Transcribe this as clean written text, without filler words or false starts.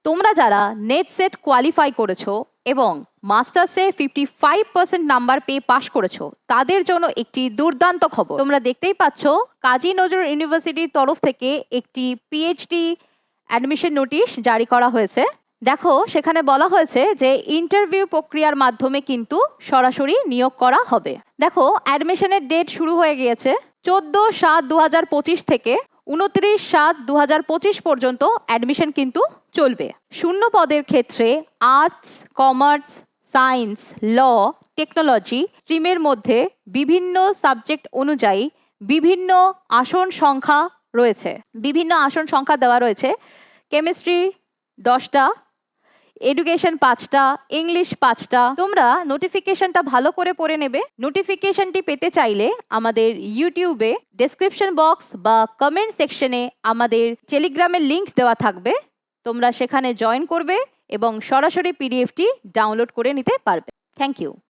তোমরা যারা net set qualify করেছো এবং মাস্টার্সে 55% নাম্বার পেয়ে পাশ করেছো তাদের জন্য একটি দুর্দান্ত খবর। তোমরা দেখতেই পাচ্ছ কাজী নজরুল ইউনিভার্সিটির তরফ থেকে একটি পিএইচডি অ্যাডমিশন নোটিশ জারি করা হয়েছে। দেখো সেখানে বলা হয়েছে যে ইন্টারভিউ প্রক্রিয়ার মাধ্যমে কিন্তু সরাসরি নিয়োগ করা হবে। দেখো অ্যাডমিশনের ডেট শুরু হয়ে গিয়েছে 14/7/2025 থেকে 29/7/2025 পর্যন্ত অ্যাডমিশন কিন্তু চলবে। শূন্য পদের ক্ষেত্রে আর্টস, কমার্স, সায়েন্স, ল, টেকনোলজি স্ট্রিমের মধ্যে বিভিন্ন সাবজেক্ট অনুযায়ী বিভিন্ন আসন সংখ্যা রয়েছে। বিভিন্ন আসন সংখ্যা দেওয়া রয়েছে। কেমিস্ট্রি 10টা, এডুকেশন 5টা, ইংলিশ 5টা। তোমরা নোটিফিকেশনটা ভালো করে পড়ে নেবে। নোটিফিকেশনটি পেতে চাইলে আমাদের ইউটিউবে ডেসক্রিপশন বক্স বা কমেন্ট সেকশনে আমাদের টেলিগ্রামের লিংক দেওয়া থাকবে। তোমরা সেখানে জয়েন করবে এবং সরাসরি পিডিএফটি ডাউনলোড করে নিতে পারবে। Thank you.